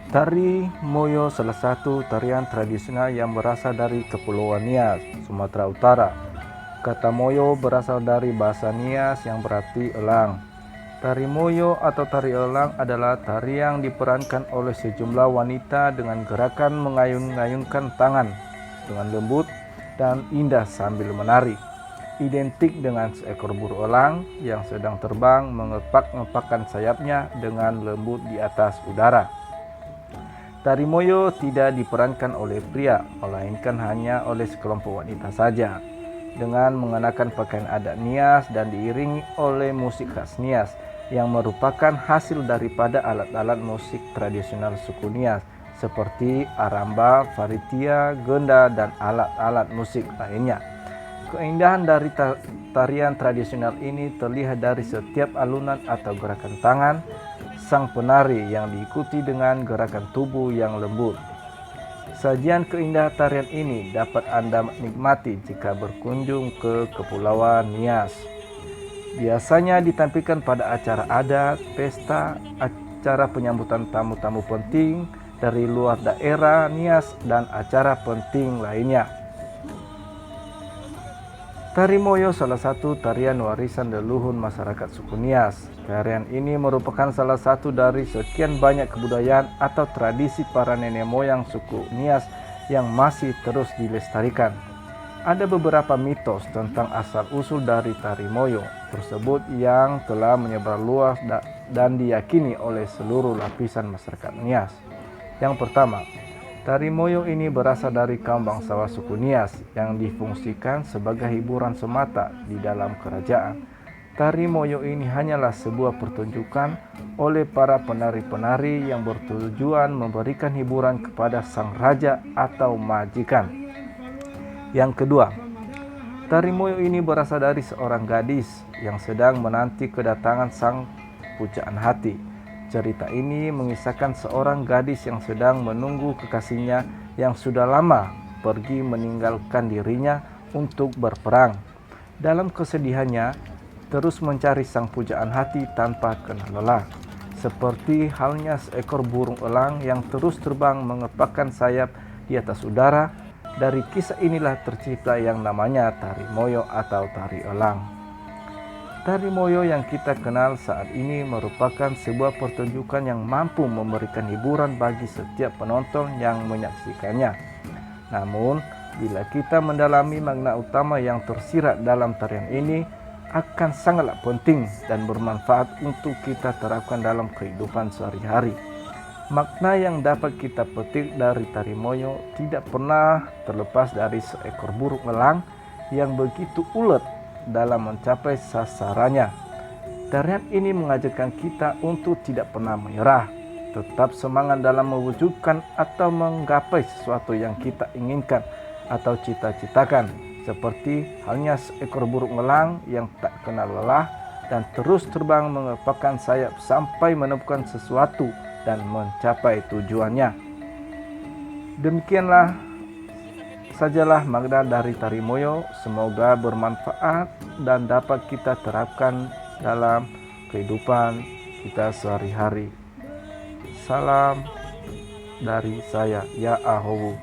Tari Moyo salah satu tarian tradisional yang berasal dari Kepulauan Nias, Sumatera Utara. Kata Moyo berasal dari bahasa Nias yang berarti elang. Tari Moyo atau tari elang adalah tari yang diperankan oleh sejumlah wanita dengan gerakan mengayun-ngayunkan tangan dengan lembut dan indah sambil menari. Identik dengan seekor burung elang yang sedang terbang mengepak-ngepakkan sayapnya dengan lembut di atas udara. Tari Moyo tidak diperankan oleh pria, melainkan hanya oleh sekelompok wanita saja. Dengan mengenakan pakaian adat Nias dan diiringi oleh musik khas Nias yang merupakan hasil daripada alat-alat musik tradisional suku Nias seperti aramba, faritia, genda, dan alat-alat musik lainnya. Keindahan dari tarian tradisional ini terlihat dari setiap alunan atau gerakan tangan sang penari yang diikuti dengan gerakan tubuh yang lembut. Sajian keindahan tarian ini dapat Anda nikmati jika berkunjung ke Kepulauan Nias. Biasanya ditampilkan pada acara adat, pesta, acara penyambutan tamu-tamu penting dari luar daerah Nias, dan acara penting lainnya. Tari Moyo salah satu tarian warisan leluhur masyarakat suku Nias. Tarian ini merupakan salah satu dari sekian banyak kebudayaan atau tradisi para nenek moyang suku Nias yang masih terus dilestarikan. Ada beberapa mitos tentang asal-usul dari tari Moyo tersebut yang telah menyebar luas dan diyakini oleh seluruh lapisan masyarakat Nias. Yang pertama, tari Moyo ini berasal dari kaum bangsawan suku Nias yang difungsikan sebagai hiburan semata di dalam kerajaan. Tari Moyo ini hanyalah sebuah pertunjukan oleh para penari-penari yang bertujuan memberikan hiburan kepada sang raja atau majikan. Yang kedua, tari Moyo ini berasal dari seorang gadis yang sedang menanti kedatangan sang pujaan hati. Cerita ini mengisahkan seorang gadis yang sedang menunggu kekasihnya yang sudah lama pergi meninggalkan dirinya untuk berperang. Dalam kesedihannya, terus mencari sang pujaan hati tanpa kenal lelah. Seperti halnya seekor burung elang yang terus terbang mengepakkan sayap di atas udara. Dari kisah inilah tercipta yang namanya tari Moyo atau tari elang. Tari Moyo yang kita kenal saat ini merupakan sebuah pertunjukan yang mampu memberikan hiburan bagi setiap penonton yang menyaksikannya. Namun, bila kita mendalami makna utama yang tersirat dalam tarian ini, akan sangatlah penting dan bermanfaat untuk kita terapkan dalam kehidupan sehari-hari. Makna yang dapat kita petik dari tari Moyo tidak pernah terlepas dari seekor burung elang yang begitu ulet dalam mencapai sasarannya. Tarian ini mengajarkan kita untuk tidak pernah menyerah, tetap semangat dalam mewujudkan atau menggapai sesuatu yang kita inginkan atau cita-citakan, seperti halnya seekor burung elang yang tak kenal lelah dan terus terbang mengepakkan sayap sampai menemukan sesuatu dan mencapai tujuannya. Demikianlah sajalah makna dari tari Moyo. Semoga bermanfaat dan dapat kita terapkan dalam kehidupan kita sehari-hari. Salam dari saya, Ya Ahowu.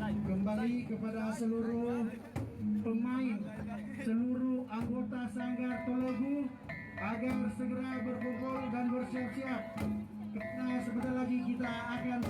Kembali kepada seluruh pemain, seluruh anggota Sanggar Tologu agar segera berkumpul dan bersiap-siap karena sebentar lagi kita akan